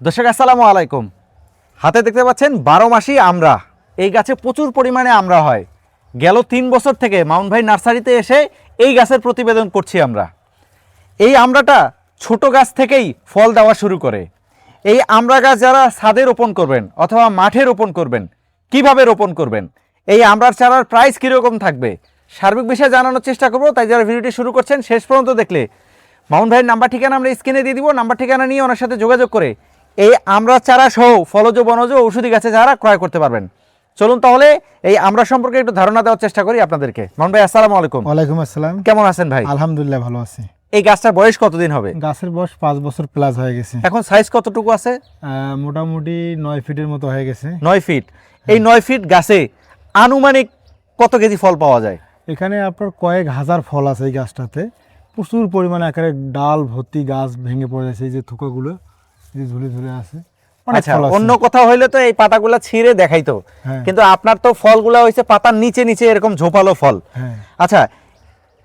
দর্শক আসসালামু আলাইকুম। হাতে দেখতে পাচ্ছেন 12 মাসি আমরা। এই গাছে প্রচুর পরিমাণে আমরা হয়। গেল 3 বছর থেকে মাউন্ট ভাই নার্সারিতে এসে এই গাছের প্রতিবেদন করছি আমরা। এই আমড়াটা ছোট গাছ থেকেই ফল দেওয়া শুরু করে। এই আমড়া গাছ যারা ছাদে রোপণ করবেন অথবা মাঠে রোপণ করবেন, কিভাবে রোপণ করবেন, এই আমড়ার চারার প্রাইস কীরকম থাকবে, সার্বিক বিষয়ে জানানোর চেষ্টা করব। তাই যারা ভিডিওটি শুরু করছেন শেষ পর্যন্ত দেখলে মাউন্ট ভাইয়ের নাম্বার ঠিকানা আমরা স্ক্রিনে দিয়ে দিব। নাম্বার ঠিকানা নিয়ে ওনার সাথে যোগাযোগ করে এই আমরা চারা সহ ফলজ বনজ ঔষধি গাছে চারা ক্রয় করতে পারবেন। চলুন তাহলে এই আমরা সম্পর্কে একটু ধারণা দেওয়ার চেষ্টা করি আপনাদেরকে। মাউন্ট ভাই আসসালামু আলাইকুম। ওয়ালাইকুম আসসালাম। কেমন আছেন ভাই? আলহামদুলিল্লাহ ভালো আছি। এই গাছটার বয়স কতদিন হবে? গাছের বয়স 5 বছর প্লাস হয়ে গেছে। এখন সাইজ কতটুকু আছে? মোটামুটি 9 ফিটের মতো হয়ে গেছে। 9 ফিট। এই 9 ফিট গাছে আনুমানিক কত কেজি ফল পাওয়া যায়? এখানে আপনার কয়েক হাজার ফল আছে এই গাছটাতে। প্রচুর পরিমাণে আকারে ডাল ভর্তি গাছ ভেঙে পড়ে আছে, এই যে থোকাগুলো যে ঝুলে ঝুলে আছে। আচ্ছা, অন্য কোথাও হইলে তো এই পাতাগুলো ছিঁড়ে দেখাইতো, হ্যাঁ। কিন্তু আপনার তো ফলগুলো হইছে পাতার নিচে নিচে এরকম ঝোপালো ফল। হ্যাঁ। আচ্ছা,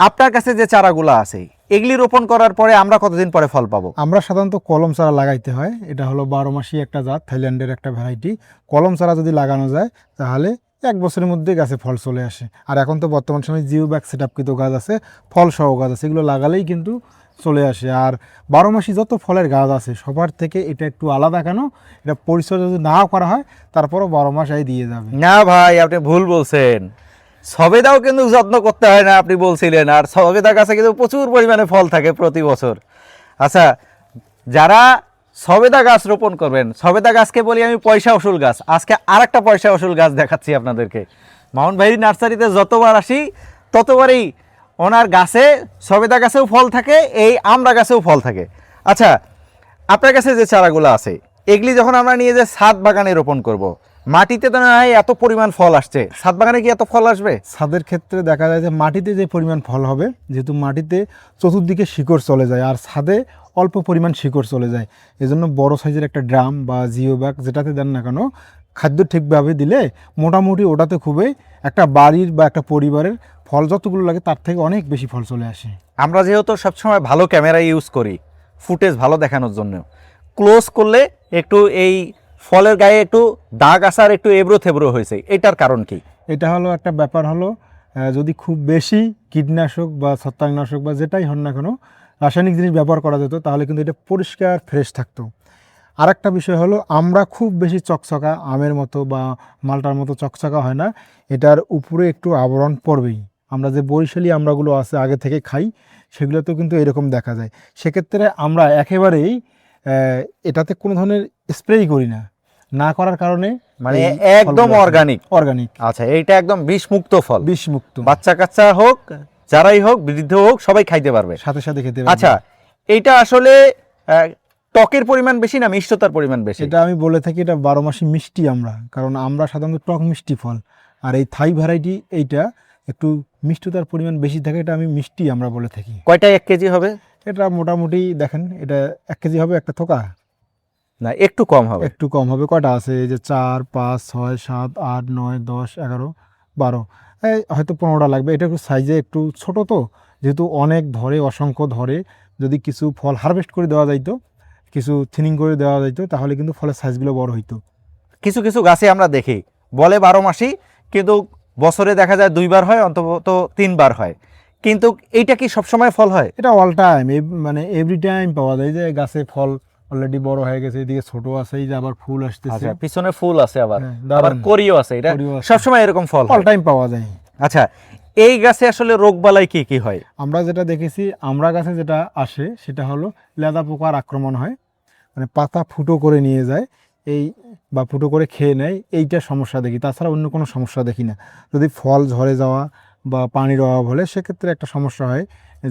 আপনার কাছে যে চারাগুলো আছে এগুলি রোপণ করার পরে আমরা কতদিন পরে ফল পাবো? আমরা সাধারণত কলম চারা লাগাইতে হয়। এটা হলো 12 মাসি একটা জাত, থাইল্যান্ডের একটা ভ্যারাইটি। কলম চারা যদি লাগানো যায় তাহলে 1 বছরের মধ্যে গাছে ফল চলে আসে। আর এখন তো বর্তমান সময় জিও ব্যাগ সেটআপকৃত গাছ আছে, ফল সহ গাছ আছে, এগুলো লাগালেই কিন্তু চলে আসে। আর 12 মাসি যত ফলের গাছ আছে সবার থেকে এটা একটু আলাদা। কেন? এটা পরিচর্যা যদি নাও করা হয় তারপরও 12 মাস দিয়ে যাবে। না ভাই, আপনি ভুল বলছেন। সবেদাও কিন্তু যত্ন করতে হয় না, আপনি বলছিলেন। আর সবেদা গাছে কিন্তু প্রচুর পরিমাণে ফল থাকে প্রতি বছর। আচ্ছা, যারা সবেদা গাছ রোপণ করবেন, সবেদা গাছকে বলি আমি পয়সা ওসুল গাছ। আজকে আরেকটা পয়সা ওসুল গাছ দেখাচ্ছি আপনাদেরকে। মাউন্ট ভাই নার্সারিতে যতবার আসি ততবারই ওনার গাছে, সবেদা গাছেও ফল থাকে, এই আমড়া গাছেও ফল থাকে। আচ্ছা, আপনার কাছে যে চারাগুলো আছে এগুলি যখন আমরা নিয়ে যে ছাদ বাগানে রোপণ করব, মাটিতে তো না হয় এত পরিমাণ ফল আসছে, ছাদ বাগানে কি এত ফল আসবে? ছাদের ক্ষেত্রে দেখা যায় যে মাটিতে যে পরিমাণ ফল হবে, যেহেতু মাটিতে চতুর্দিকে শিকড় চলে যায় আর ছাদে অল্প পরিমাণ শিকড় চলে যায়, এজন্য বড় সাইজের একটা ড্রাম বা জিও ব্যাগ যেটাতে দেন না কেন, খাদ্য ঠিকভাবে দিলে মোটামুটি ওটাতে খুবই একটা বাড়ির বা একটা পরিবারের ফল যতগুলো লাগে তার থেকে অনেক বেশি ফল চলে আসে। আমরা যেহেতু সবসময় ভালো ক্যামেরা ইউজ করি ফুটেজ ভালো দেখানোর জন্য, ক্লোজ করলে একটু এই ফলের গায়ে একটু দাগ আসার একটু এবড়ো থেবড়ো হয়েছে, এটার কারণ কি? এটা হলো একটা ব্যাপার হলো, যদি খুব বেশি কীটনাশক বা ছত্রাকনাশক বা যেটাই হন না কেন রাসায়নিক জিনিস ব্যবহার করা যেত তাহলে কিন্তু এটা পরিষ্কার ফ্রেশ থাকতো। আর একটা বিষয় হলো, আমরা খুব বেশি চকচকা আমের মতো বা মালটার মতো চকচকা হয় না, এটার উপরে একটু আবরণ পড়বেই। আমরা যে বরিশালি আমড়াগুলো আছে আগে থেকে খাই সেগুলোতেও কিন্তু এরকম দেখা যায়। সেক্ষেত্রে আমরা একেবারেই এটাতে কোনো ধরনের স্প্রেই করি না, না করার কারণে মানে একদম অর্গানিক। অর্গানিক। আচ্ছা, এইটা একদম বিষমুক্ত ফল, বিষমুক্ত। বাচ্চা কাচ্চা হোক, যারাই হোক, বৃদ্ধ হোক, সবাই খাইতে পারবে, সাথে সাথে খেতে পারবে। আচ্ছা, এইটা আসলে টকের পরিমাণ বেশি না মিষ্টতার পরিমাণ বেশি? এটা আমি বলে থাকি এটা 12 মাসি মিষ্টি আমরা, কারণ আমরা সাধারণত টক মিষ্টি ফল, আর এই থাই ভ্যারাইটি এইটা একটু মিষ্টতার পরিমাণ বেশি থাকে, এটা আমি মিষ্টি আমরা বলে থাকি। কয়টা 1 কেজি হবে? এটা মোটামুটি দেখেন, এটা 1 কেজি হবে একটা থোকা, না একটু কম হবে? একটু কম হবে। কয়টা আছে? এই যে 4, 5, 6, 7, 8, 9, 10, 11, 12, এই হয়তো 15টা লাগবে। এটা একটু সাইজে একটু ছোট, তো যেহেতু অনেক ধরে, অসংখ্য ধরে, যদি কিছু ফল হারভেস্ট করে দেওয়া যাইতো, কিছু থিনিং করে দেওয়া যাইতো তাহলে কিন্তু ফলের সাইজগুলো বড় হইতো। কিছু কিছু গাছে আমরা দেখি বলে 12 মাসি, কিন্তু বছরে দেখা যায় 2 বার হয়, অন্তত 3 বার হয়, কিন্তু এইটা কি সবসময় ফল হয়? এটা অল টাইম, মানে এভরি টাইম পাওয়া যায়। যে গাছে ফল অলরেডি বড় হয়ে গেছে, এদিকে ছোট আছে, এই যে আবার ফুল আসতেছে, আচ্ছা, পিছনে ফুল আছে, আবার হ্যাঁ, আবার দারুণ। করিও আছে, এটা করিও আছে। সবসময় এরকম ফল অল টাইম পাওয়া যায়। আচ্ছা, এই গাছে আসলে রোগবালাই কি কি হয়? আমরা যেটা দেখেছি, আমরা গাছে যেটা আসে সেটা হলো লেদা পোকার আক্রমণ হয়, মানে পাতা ফুটো করে নিয়ে যায় এই, বা ফুটো করে খেয়ে নেয়, এইটা সমস্যা দেখি। তাছাড়া অন্য কোনো সমস্যা দেখি না। যদি ফল ঝরে যাওয়া বা পানির অভাব হলে সেক্ষেত্রে একটা সমস্যা হয়,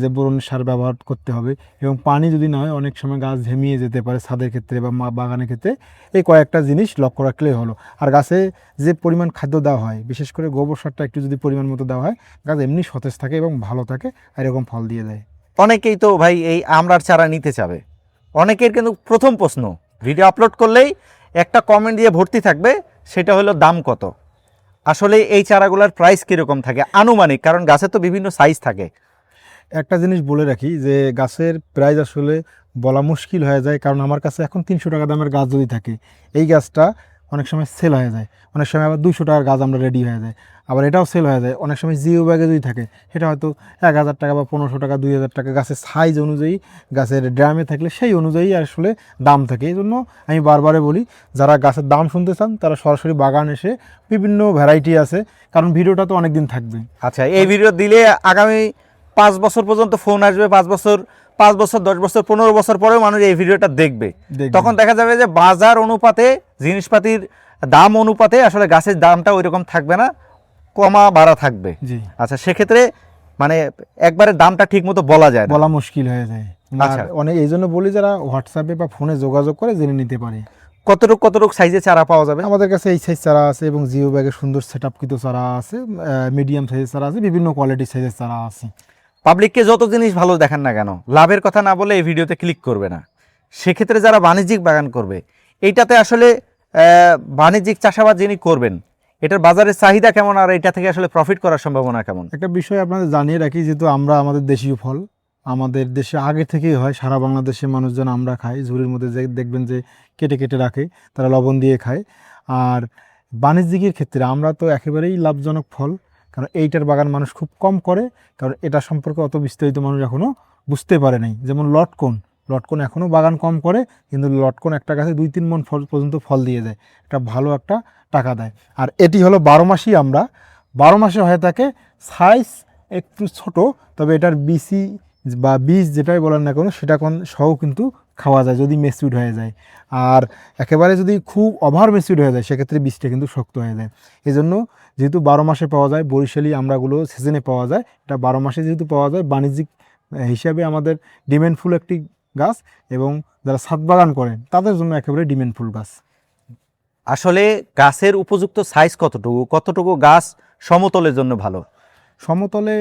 যে বোরন সার ব্যবহার করতে হবে, এবং পানি যদি না হয় অনেক সময় গাছ ঝিমিয়ে যেতে পারে ছাদের ক্ষেত্রে বা বাগানের ক্ষেত্রে। এই কয়েকটা জিনিস লক্ষ্য রাখলেই হলো। আর গাছে যে পরিমাণ খাদ্য দেওয়া হয়, বিশেষ করে গোবর সারটা একটু যদি পরিমাণ মতো দেওয়া হয়, গাছ এমনি সতেজ থাকে এবং ভালো থাকে, আর এরকম ফল দিয়ে দেয়। অনেকেই তো ভাই এই আমড়ার চারা নিতে চাবে, অনেকের কিন্তু প্রথম প্রশ্ন ভিডিও আপলোড করলেই একটা কমেন্ট দিয়ে ভর্তি থাকবে, সেটা হলো দাম কত। আসলে এই চারাগুলোর প্রাইস কীরকম থাকে আনুমানিক? কারণ গাছের তো বিভিন্ন সাইজ থাকে। একটা জিনিস বলে রাখি যে গাছের প্রাইস আসলে বলা মুশকিল হয়ে যায়, কারণ আমার কাছে এখন 300 টাকা দামের গাছ যদি থাকে, এই গাছটা অনেক সময় সেল হয়ে যায়, অনেক সময় আবার 200 টাকার গাছ আমরা রেডি হয়ে যায়, আবার এটাও সেল হয়ে যায়। অনেক সময় জিও ব্যাগে যদি থাকে সেটা হয়তো 1000 টাকা বা 1500 টাকা 2000 টাকা গাছের সাইজ অনুযায়ী, গাছের ড্রামে থাকলে সেই অনুযায়ী আসলে দাম থাকে। এই জন্য আমি বারবারে বলি, যারা গাছের দাম শুনতে চান তারা সরাসরি বাগান এসে, বিভিন্ন ভ্যারাইটি আছে, কারণ ভিডিওটা তো অনেক দিন থাকবে। আচ্ছা, এই ভিডিও দিলে আগামী 5 বছর পর্যন্ত ফোন আসবে, 5 বছর 10 বছর 15 বছর পরেও মানুষ এই ভিডিওটা দেখবে। তখন দেখা যাবে যে বাজার অনুপাতে, জিনিসপাতির দাম অনুপাতে আসলে গাছের দামটা ওই রকম থাকবে না, কমা বাড়া থাকবে। জি, আচ্ছা, সেক্ষেত্রে মানে একবারে দামটা ঠিক মতো বলা যায় না, বলা মুশকিল হয়ে যায়। আচ্ছা। অনেক এই জন্য বলি, যারা হোয়াটসঅ্যাপে বা ফোনে যোগাযোগ করে জেনে নিতে পারে। কতটুক সাইজে চারা পাওয়া যাবে? আমাদের কাছে এই সাইজ চারা আছে এবং জিও ব্যাগে সুন্দর সেটআপকৃত চারা আছে, মিডিয়াম সাইজের চারা আছে, বিভিন্ন কোয়ালিটির সাইজের চারা আছে। পাবলিককে যত জিনিস ভালো দেখান না কেন, লাভের কথা না বলে এই ভিডিওতে ক্লিক করবে না। সেক্ষেত্রে যারা বাণিজ্যিক বাগান করবে, এইটাতে আসলে বাণিজ্যিক চাষাবাদ যিনি করবেন, এটার বাজারের চাহিদা কেমন, আর এটা থেকে আসলে প্রফিট করার সম্ভাবনা কেমন? একটা বিষয় আপনাদের জানিয়ে রাখি, যেহেতু আমরা আমাদের দেশীয় ফল আমাদের দেশে আগে থেকেই হয়, সারা বাংলাদেশে মানুষজন আমরা খাই, ঝুড়ির মধ্যে যে দেখবেন যে কেটে কেটে রাখে, তারা লবণ দিয়ে খায়। আর বাণিজ্যিকের ক্ষেত্রে আমরা তো একেবারেই লাভজনক ফল, কারণ এইটার বাগান মানুষ খুব কম করে, কারণ এটা সম্পর্কে অত বিস্তারিত মানুষ এখনও বুঝতে পারে নাই। যেমন লটকন, লটকন এখনও বাগান কম করে, কিন্তু লটকন একটা গাছে 2-3 মণ ফল পর্যন্ত ফল দিয়ে দেয়, এটা ভালো একটা টাকা দেয়। আর এটি হলো 12 মাসই আমরা, 12 মাসে হয়ে থাকে, সাইজ একটু ছোট, তবে এটার বিসি বা বীজ যেটাই বলেন না কেন সেটা সহ কিন্তু খাওয়া যায় যদি মেচিউরড হয়ে যায়। আর একেবারে যদি খুব ওভার মেচিউরড হয়ে যায় সেক্ষেত্রে বীজটা কিন্তু শক্ত হয়ে যায়। এই জন্য যেহেতু 12 মাসে পাওয়া যায়, বরিশালি আমরাগুলো সিজনে পাওয়া যায়, এটা 12 মাসে যেহেতু পাওয়া যায়, বাণিজ্যিক হিসাবে আমাদের ডিমান্ডফুল একটি গাছ, এবং যারা ছাদ বাগান করেন তাদের জন্য একেবারে ডিমান্ডফুল গাছ। আসলে গাছের উপযুক্ত সাইজ কতটুকু গাছ সমতলের জন্য ভালো? সমতলে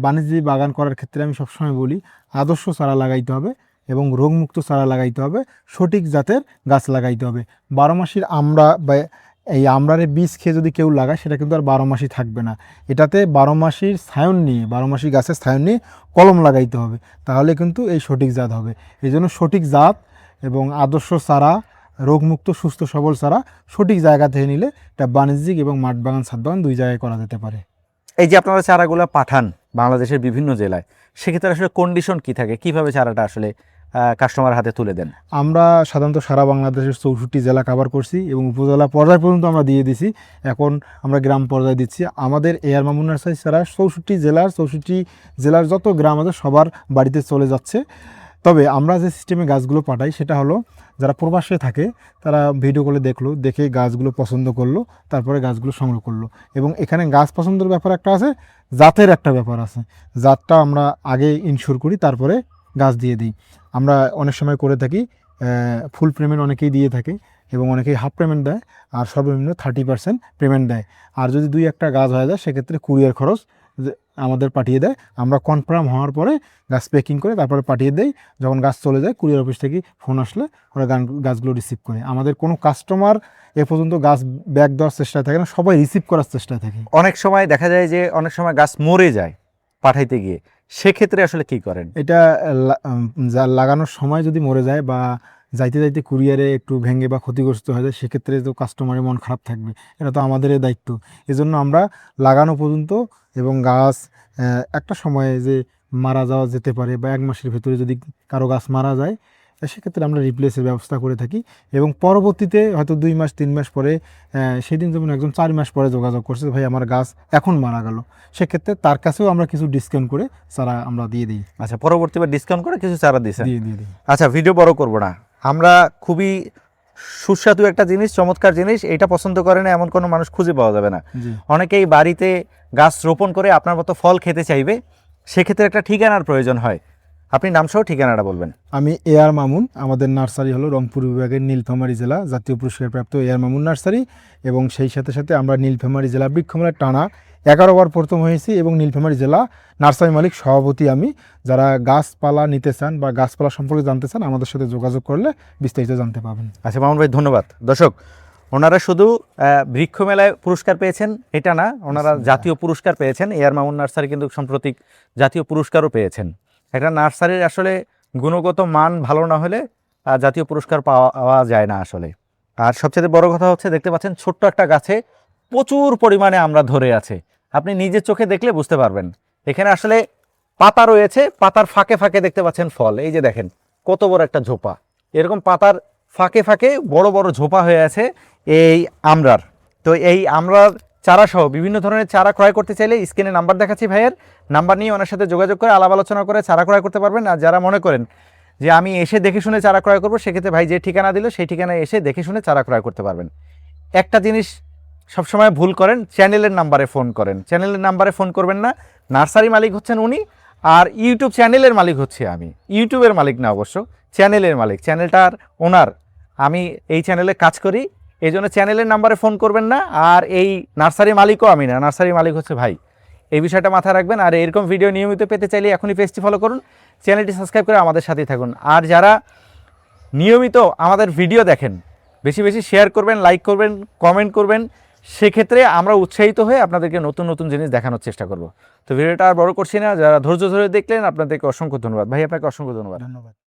বাণিজ্যিক বাগান করার ক্ষেত্রে আমি সবসময় বলি, আদর্শ চারা লাগাইতে হবে এবং রোগমুক্ত চারা লাগাইতে হবে, সঠিক জাতের গাছ লাগাইতে হবে। 12 মাসির আমরা বা এই আমরারে বীজ খেয়ে যদি কেউ লাগায় সেটা কিন্তু আর 12 মাসই থাকবে না। এটাতে 12 মাসির ছায়ন নিয়ে, 12 মাসি গাছের ছায়ন নিয়ে কলম লাগাইতে হবে, তাহলে কিন্তু এই সঠিক জাত হবে। এই জন্য সঠিক জাত এবং আদর্শ চারা, রোগমুক্ত সুস্থ সবল চারা সঠিক জায়গা থেকে নিলে এটা বাণিজ্যিক এবং মাঠ বাগান, ছাদ বাগান দুই জায়গায় করা যেতে পারে। এই যে আপনারা চারাগুলো পাঠান বাংলাদেশের বিভিন্ন জেলায়, সেক্ষেত্রে আসলে কন্ডিশন কি থাকে, কিভাবে চারাটা আসলে কাস্টমার হাতে তুলে দেন? আমরা সাধারণত সারা বাংলাদেশের 64 জেলা কভার করছি এবং উপজেলা পর্যায় পর্যন্ত আমরা দিয়ে দিছি, এখন আমরা গ্রাম পর্যায়ে দিচ্ছি। আমাদের এআর মামুন নার্সারি ছাড়া 64 জেলার যত গ্রাম আছে সবার বাড়িতে চলে যাচ্ছে। তবে আমরা যে সিস্টেমে গাছগুলো পাঠাই সেটা হলো, যারা প্রবাসে থাকে তারা ভিডিও কলে দেখলো, দেখে গাছগুলো পছন্দ করলো, তারপরে গাছগুলো সংগ্রহ করলো। এবং এখানে গাছ পছন্দের ব্যাপার একটা আছে, জাতের একটা ব্যাপার আছে, জাতটা আমরা আগে ইনশিওর করি, তারপরে গাছ দিয়ে দিই। আমরা অনেক সময় করে থাকি ফুল পেমেন্ট অনেকেই দিয়ে থাকে এবং অনেকেই হাফ পেমেন্ট দেয়, আর সর্বনিম্ন 30% পেমেন্ট দেয়। আর যদি 2-1টা গাছ হয়ে যায় সেক্ষেত্রে কুরিয়ার খরচ আমাদের পাঠিয়ে দেয়, আমরা কনফার্ম হওয়ার পরে গাছ প্যাকিং করে তারপরে পাঠিয়ে দেই। যখন গাছ চলে যায় কুরিয়ার অফিস থেকে ফোন আসলে ওরা গাছগুলো রিসিভ করে। আমাদের কোনো কাস্টমার এ পর্যন্ত গাছ ব্যাক দেওয়ার চেষ্টায় থাকে না, সবাই রিসিভ করার চেষ্টায় থাকে। অনেক সময় দেখা যায় যে অনেক সময় গাছ মরে যায় পাঠাইতে গিয়ে, সেক্ষেত্রে আসলে কি করেন? এটা লাগানোর সময় যদি মরে যায় বা যাইতে যাইতে কুরিয়ারে একটু ভেঙে বা ক্ষতিগ্রস্ত হয়ে যায়, সেক্ষেত্রে তো কাস্টমারের মন খারাপ থাকবে, এটা তো আমাদেরই দায়িত্ব। এজন্য আমরা লাগানো পর্যন্ত এবং গাছ একটা সময়ে যে মারা যাওয়া যেতে পারে বা 1 মাসের ভেতরে যদি কারো গাছ মারা যায়, সেক্ষেত্রে আমরা রিপ্লেসের ব্যবস্থা করে থাকি। এবং পরবর্তীতে হয়তো 2 মাস 3 মাস পরে, সেদিন যেমন একজন 4 মাস পরে যোগাযোগ করছে, ভাই আমার গাছ এখন মারা গেল, সেক্ষেত্রে তার কাছেও আমরা কিছু ডিসকাউন্ট করে চারা আমরা দিয়ে দিই। আচ্ছা, পরবর্তীবার ডিসকাউন্ট করে কিছু চারা দিয়েছেন? দিয়ে দিই। আচ্ছা, ভিডিও বড় করব না, আমরা খুবই সুস্বাদু একটা জিনিস, চমৎকার জিনিস, এটা পছন্দ করে না এমন কোনো মানুষ খুঁজে পাওয়া যাবে না। অনেকেই বাড়িতে গাছ রোপণ করে আপনার মতো ফল খেতে চাইবে, সেক্ষেত্রে একটা ঠিকানার প্রয়োজন হয়। আপনি নামসহ ঠিকানাটা বলবেন। আমি এআর মামুন, আমাদের নার্সারি হলো রংপুর বিভাগের নীলফামারী জেলা, জাতীয় পুরস্কারপ্রাপ্ত এআর মামুন নার্সারি। এবং সেই সাথে সাথে আমরা নীলফামারী জেলা বৃক্ষমেলায় টানা 11 বার প্রথম হয়েছি এবং নীলফামারী জেলা নার্সারি মালিক সভাপতি আমি। যারা গাছপালা নিতে চান বা গাছপালা সম্পর্কে জানতে চান আমাদের সাথে যোগাযোগ করলে বিস্তারিত জানতে পাবেন। আচ্ছা মামুন ভাই, ধন্যবাদ। দর্শক, ওনারা শুধু বৃক্ষ মেলায় পুরস্কার পেয়েছেন এটা না, ওনারা জাতীয় পুরস্কার পেয়েছেন। এআর মামুন নার্সারি কিন্তু সাম্প্রতিক জাতীয় পুরস্কারও পেয়েছেন। একটা নার্সারির আসলে গুণগত মান ভালো না হলে জাতীয় পুরস্কার পাওয়া যায় না আসলে। আর সবচেয়ে বড় কথা হচ্ছে, দেখতে পাচ্ছেন ছোট্ট একটা গাছে প্রচুর পরিমাণে আমরা ধরে আছে। আপনি নিজের চোখে দেখলে বুঝতে পারবেন। এখানে আসলে পাতা রয়েছে, পাতার ফাঁকে ফাঁকে দেখতে পাচ্ছেন ফল। এই যে দেখেন কত বড় একটা ঝোপা, এরকম পাতার ফাঁকে ফাঁকে বড় বড় ঝোপা হয়ে আছে এই আমরার। তো এই আমরার চারা সহ বিভিন্ন ধরনের চারা ক্রয় করতে চাইলে স্ক্রিনে নাম্বার দেখাচ্ছি, ভাইয়ের নাম্বার নিয়ে ওনার সাথে যোগাযোগ করে আলাপ আলোচনা করে চারা ক্রয় করতে পারবেন। আর যারা মনে করেন যে আমি এসে দেখে শুনে চারা ক্রয় করবো, সেক্ষেত্রে ভাই যে ঠিকানা দিল সেই ঠিকানায় এসে দেখে শুনে চারা ক্রয় করতে পারবেন। একটা জিনিস সবসময় ভুল করেন, চ্যানেলের নাম্বারে ফোন করেন। চ্যানেলের নাম্বারে ফোন করবেন না, নার্সারি মালিক হচ্ছেন উনি, আর ইউটিউব চ্যানেলের মালিক হচ্ছে আমি। ইউটিউবের মালিক না অবশ্য, চ্যানেলের মালিক, চ্যানেলটার ওনার। আমি এই চ্যানেলে কাজ করি, এই জন্য চ্যানেলের নাম্বারে ফোন করবেন না। আর এই নার্সারি মালিকও আমি না, নার্সারি মালিক হচ্ছে ভাই। এই বিষয়টা মাথায় রাখবেন। আর এরকম ভিডিও নিয়মিত পেতে চাইলে এখনই পেজটি ফলো করুন, চ্যানেলটি সাবস্ক্রাইব করে আমাদের সাথেই থাকুন। আর যারা নিয়মিত আমাদের ভিডিও দেখেন, বেশি বেশি শেয়ার করবেন, লাইক করবেন, কমেন্ট করবেন, সেক্ষেত্রে আমরা উৎসাহিত হয়ে আপনাদেরকে নতুন নতুন জিনিস দেখানোর চেষ্টা করব। তো ভিডিওটা আর বড় করছি না, যারা ধৈর্য ধরে দেখলেন আপনাদেরকে অসংখ্য ধন্যবাদ। ভাই আপনাকে অসংখ্য ধন্যবাদ। ধন্যবাদ।